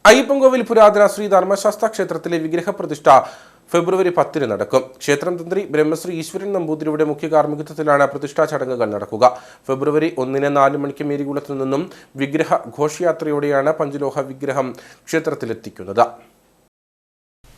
അയ്യപ്പൻകോവിൽ പുരാതന ശ്രീ ധർമ്മശാസ്ത്ര ക്ഷേത്രത്തിലെ വിഗ്രഹ പ്രതിഷ്ഠ ഫെബ്രുവരി 10 നടക്കും. ക്ഷേത്രം തന്ത്രി ബ്രഹ്മശ്രീ ഈശ്വരൻ നമ്പൂതിരിയുടെ മുഖ്യ കാർമ്മികത്വത്തിലാണ് പ്രതിഷ്ഠാ ചടങ്ങുകൾ നടക്കുക. ഫെബ്രുവരി 1 4 മണിക്ക് മേരികുളത്തു നിന്നും വിഗ്രഹ ഘോഷയാത്രയോടെയാണ് പഞ്ചലോഹ വിഗ്രഹം ക്ഷേത്രത്തിലെത്തിക്കുന്നത്.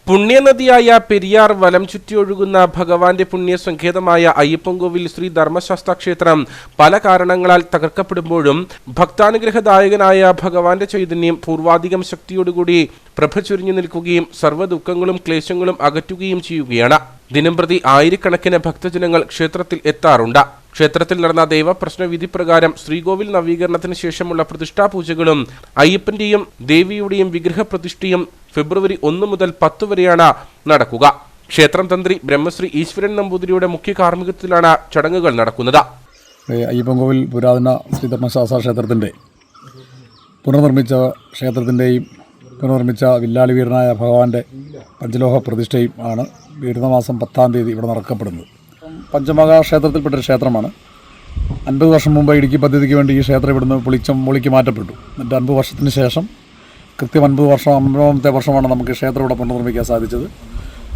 പുണ്യനദിയായ പെരിയാർ വലം ചുറ്റിയൊഴുകുന്ന ഭഗവാന്റെ പുണ്യസങ്കേതമായ അയ്യപ്പൻകോവിൽ ശ്രീ ധർമ്മശാസ്ത്ര ക്ഷേത്രം പല കാരണങ്ങളാൽ തകർക്കപ്പെടുമ്പോഴും ഭക്താനുഗ്രഹദായകനായ ഭഗവാന്റെ ചൈതന്യം പൂർവാധികം ശക്തിയോടുകൂടി പ്രഭ ചൊരിഞ്ഞു നിൽക്കുകയും സർവ്വ ദുഃഖങ്ങളും ക്ലേശങ്ങളും അകറ്റുകയും ചെയ്യുകയാണ്. ദിനംപ്രതി ആയിരക്കണക്കിന് ഭക്തജനങ്ങൾ ക്ഷേത്രത്തിൽ എത്താറുണ്ട്. ക്ഷേത്രത്തിൽ നടന്ന ദേവപ്രശ്ന വിധി പ്രകാരം ശ്രീകോവിൽ നവീകരണത്തിന് ശേഷമുള്ള പ്രതിഷ്ഠാപൂജകളും അയ്യപ്പന്റെയും ദേവിയുടെയും വിഗ്രഹ പ്രതിഷ്ഠയും ഫെബ്രുവരി 1 മുതൽ 10 വരെയാണ് നടക്കുക. ക്ഷേത്രം തന്ത്രി ബ്രഹ്മശ്രീ ഈശ്വരൻ നമ്പൂതിരിയുടെ മുഖ്യ കാർമ്മികത്വത്തിലാണ് ചടങ്ങുകൾ നടക്കുന്നത്. അയ്യപ്പൻകോവിൽ പുരാതന ശ്രീ ധർമ്മശാസ്ത്ര ക്ഷേത്രത്തിൻ്റെ പുനർനിർമ്മിച്ച വില്ലാളി വീരനായ ഭഗവാന്റെ പഞ്ചലോഹ പ്രതിഷ്ഠയും ആണ് വരുന്ന മാസം 10-ാം തീയതി ഇവിടെ നടക്കപ്പെടുന്നത്. പഞ്ചമഹാ ക്ഷേത്രത്തിൽപ്പെട്ടൊരു ക്ഷേത്രമാണ്. 50 വർഷം മുമ്പ് ഇടുക്കി പദ്ധതിക്ക് വേണ്ടി ഈ ക്ഷേത്രം ഇവിടുന്ന് പൊളിക്ക് മാറ്റപ്പെട്ടു. എന്നിട്ട് 50 വർഷത്തിന് ശേഷം കൃത്യം 50ാമത്തെ വർഷമാണ് നമുക്ക് ക്ഷേത്രം ഇവിടെ പുനർനിർമ്മിക്കാൻ സാധിച്ചത്.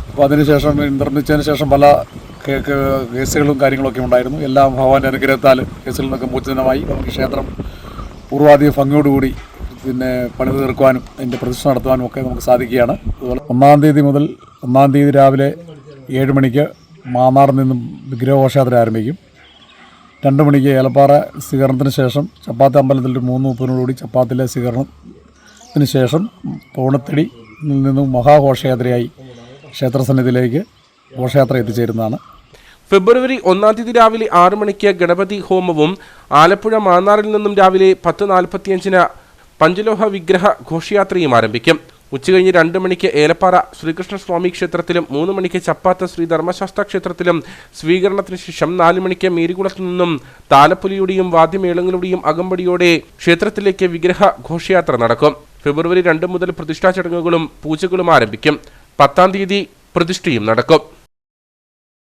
അപ്പോൾ അതിനുശേഷം നിർമ്മിച്ചതിന് ശേഷം പല കേസുകളും കാര്യങ്ങളൊക്കെ ഉണ്ടായിരുന്നു. എല്ലാം ഭഗവാന്റെ അനുഗ്രഹത്താൽ കേസുകളിൽ നിന്നൊക്കെ മോചിതമായി നമുക്ക് ക്ഷേത്രം പൂർവാധിക ഭംഗിയോടുകൂടി പണിത് തീർക്കുവാനും അതിൻ്റെ പ്രതിഷ്ഠ നടത്തുവാനും ഒക്കെ നമുക്ക് സാധിക്കുകയാണ്. അതുപോലെ 1-ാം തീയതി മുതൽ 1-ാം തീയതി രാവിലെ 7 മണിക്ക് മാന്നാറിൽ നിന്നും വിഗ്രഹഘോഷയാത്ര ആരംഭിക്കും. 2 മണിക്ക് ഏലപ്പാറ സ്വീകരണത്തിന് ശേഷം ചപ്പാത്തി അമ്പലത്തിൽ 3:30 ചപ്പാത്തിലെ സ്വീകരണത്തിന് ശേഷം തോണത്തടി നിന്നും മഹാഘോഷയാത്രയായി ക്ഷേത്രസന്നിധിയിലേക്ക് ഘോഷയാത്ര എത്തിച്ചേരുന്നതാണ്. ഫെബ്രുവരി 1-ാം തീയതി രാവിലെ 6 മണിക്ക് ഗണപതി ഹോമവും ആലപ്പുഴ മാന്നാറിൽ നിന്നും രാവിലെ 10:45 പഞ്ചലോഹ വിഗ്രഹ ഘോഷയാത്രയും ആരംഭിക്കും. ഉച്ചകഴിഞ്ഞ് 2 മണിക്ക് ഏലപ്പാറ ശ്രീകൃഷ്ണസ്വാമി ക്ഷേത്രത്തിലും 3 മണിക്ക് ചപ്പാത്ത ശ്രീ ധർമ്മശാസ്ത്ര ക്ഷേത്രത്തിലും സ്വീകരണത്തിന് ശേഷം 4 മണിക്ക് മേരികുളത്തു നിന്നും താലപ്പൊലിയുടെയും വാദ്യമേളങ്ങളുടെയും അകമ്പടിയോടെ ക്ഷേത്രത്തിലേക്ക് വിഗ്രഹ ഘോഷയാത്ര നടക്കും. ഫെബ്രുവരി 2 മുതൽ പ്രതിഷ്ഠാ ചടങ്ങുകളും പൂജകളും ആരംഭിക്കും. 10-ാം തീയതി പ്രതിഷ്ഠയും നടക്കും.